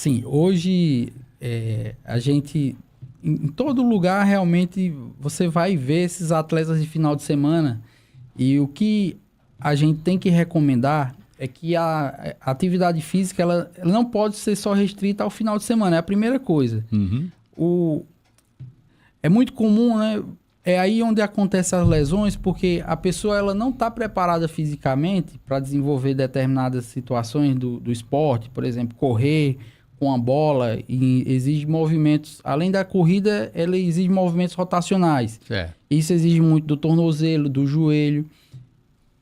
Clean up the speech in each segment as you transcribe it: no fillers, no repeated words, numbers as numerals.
Sim, hoje a gente, em todo lugar, realmente, você vai ver esses atletas de final de semana e o que a gente tem que recomendar é que a atividade física ela não pode ser só restrita ao final de semana, é a primeira coisa. Uhum. É muito comum, né? É aí onde acontecem as lesões, porque a pessoa ela não está preparada fisicamente para desenvolver determinadas situações do esporte, por exemplo, correr com a bola, e exige movimentos, além da corrida, ela exige movimentos rotacionais. Certo. Isso exige muito do tornozelo, do joelho,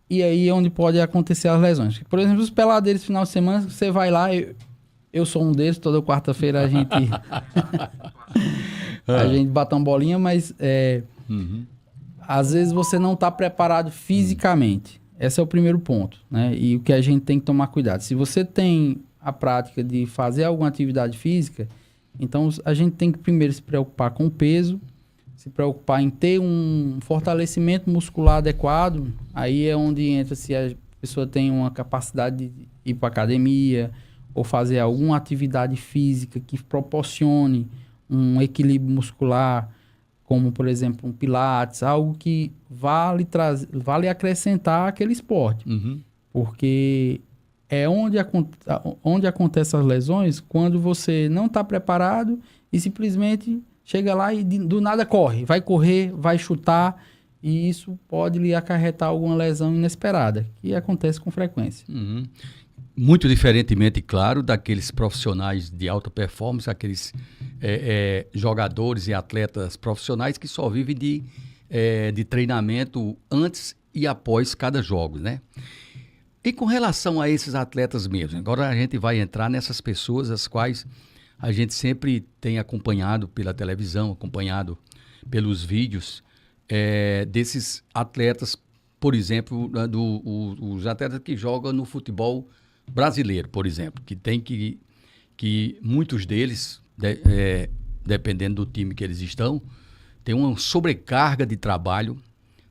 e aí é onde pode acontecer as lesões. Por exemplo, os peladeiros final de semana, você vai lá, eu sou um deles, toda quarta-feira a gente a gente bate uma bolinha, mas às vezes você não está preparado fisicamente. Esse é o primeiro ponto, né? E o que a gente tem que tomar cuidado. Se você tem a prática de fazer alguma atividade física, então a gente tem que primeiro se preocupar com o peso, se preocupar em ter um fortalecimento muscular adequado. Aí é onde entra se a pessoa tem uma capacidade de ir para academia ou fazer alguma atividade física que proporcione um equilíbrio muscular, como, por exemplo, um pilates, algo que vale acrescentar aquele esporte. Uhum. Porque é onde acontecem as lesões quando você não está preparado e simplesmente chega lá e do nada vai correr, vai chutar, e isso pode lhe acarretar alguma lesão inesperada, que acontece com frequência. Uhum. Muito diferentemente, claro, daqueles profissionais de alta performance, aqueles jogadores e atletas profissionais que só vivem de treinamento antes e após cada jogo, né? E com relação a esses atletas mesmo, agora a gente vai entrar nessas pessoas as quais a gente sempre tem acompanhado pela televisão, acompanhado pelos vídeos desses atletas, por exemplo, os atletas que jogam no futebol brasileiro, por exemplo, que tem que muitos deles, dependendo do time que eles estão, tem uma sobrecarga de trabalho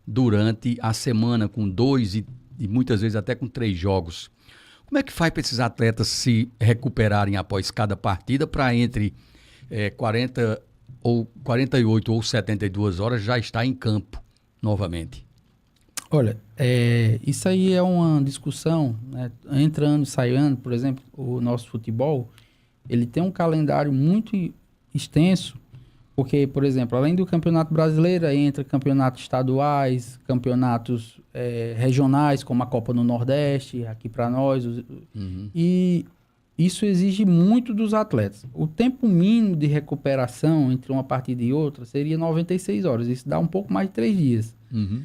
durante a semana com 2 e muitas vezes até com 3 jogos. Como é que faz para esses atletas se recuperarem após cada partida para entre 48 ou 72 horas já estar em campo novamente? Olha, isso aí é uma discussão, né? Entrando, saindo, por exemplo, o nosso futebol, ele tem um calendário muito extenso, porque, por exemplo, além do Campeonato Brasileiro, aí entra campeonatos estaduais, campeonatos regionais, como a Copa do Nordeste, aqui para nós, e isso exige muito dos atletas. O tempo mínimo de recuperação entre uma partida e outra seria 96 horas, isso dá um pouco mais de 3 dias. Uhum.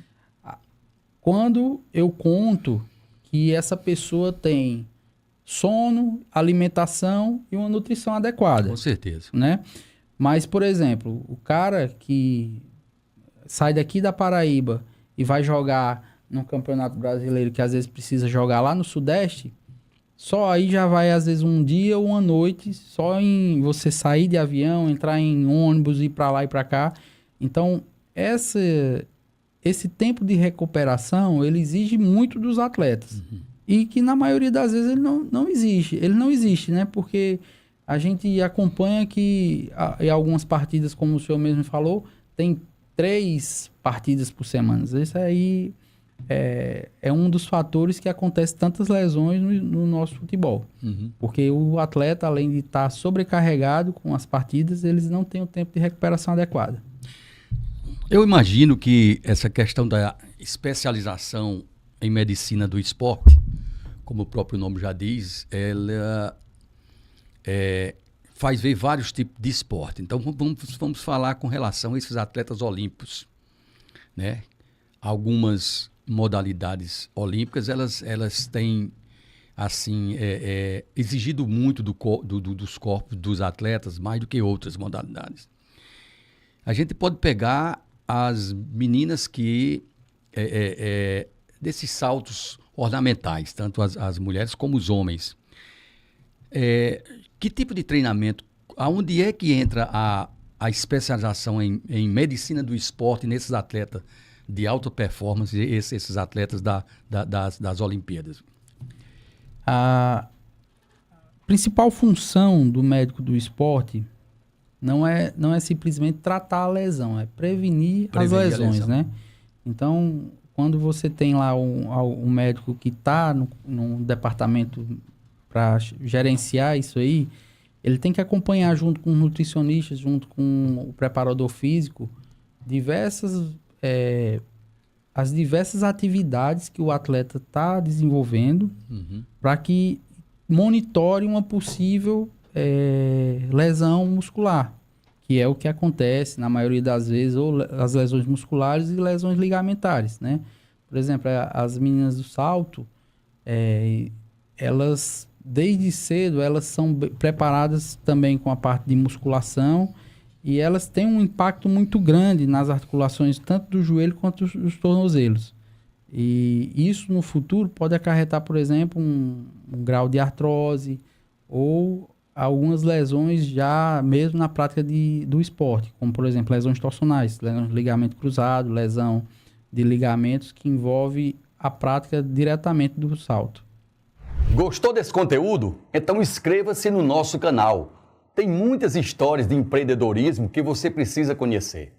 Quando eu conto que essa pessoa tem sono, alimentação e uma nutrição adequada. Com certeza. Né? Mas, por exemplo, o cara que sai daqui da Paraíba e vai jogar no Campeonato Brasileiro, que às vezes precisa jogar lá no Sudeste, só aí já vai, às vezes, um dia ou uma noite, só em você sair de avião, entrar em ônibus, ir para lá e para cá. Então, esse tempo de recuperação, ele exige muito dos atletas. E que, na maioria das vezes, ele não existe. Ele não existe, né? Porque a gente acompanha que em algumas partidas, como o senhor mesmo falou, tem 3 partidas por semana. Isso aí é um dos fatores que acontece tantas lesões no nosso futebol. Porque o atleta, além de estar sobrecarregado com as partidas, eles não têm o tempo de recuperação adequado. Eu imagino que essa questão da especialização em medicina do esporte, como o próprio nome já diz, ela faz ver vários tipos de esporte. Então, vamos falar com relação a esses atletas olímpicos, né? Algumas modalidades olímpicas, elas têm, assim, exigido muito dos corpos dos atletas, mais do que outras modalidades. A gente pode pegar as meninas que desses saltos ornamentais, tanto as mulheres como os homens. Que tipo de treinamento, aonde é que entra a especialização em medicina do esporte nesses atletas de alta performance, esses atletas das Olimpíadas? principal função do médico do esporte não é simplesmente tratar a lesão, é prevenir as lesões, né? Então, quando você tem lá um médico que está num departamento para gerenciar isso aí, ele tem que acompanhar junto com os nutricionistas, junto com o preparador físico, as diversas atividades que o atleta está desenvolvendo para que monitore uma possível lesão muscular, que é o que acontece na maioria das vezes, ou as lesões musculares e lesões ligamentares, né? Por exemplo, as meninas do salto, elas, desde cedo, elas são preparadas também com a parte de musculação e elas têm um impacto muito grande nas articulações, tanto do joelho quanto dos tornozelos. E isso, no futuro, pode acarretar, por exemplo, um grau de artrose ou algumas lesões já mesmo na prática do esporte, como, por exemplo, lesões torcionais, lesão de ligamento cruzado, lesão de ligamentos que envolve a prática diretamente do salto. Gostou desse conteúdo? Então inscreva-se no nosso canal. Tem muitas histórias de empreendedorismo que você precisa conhecer.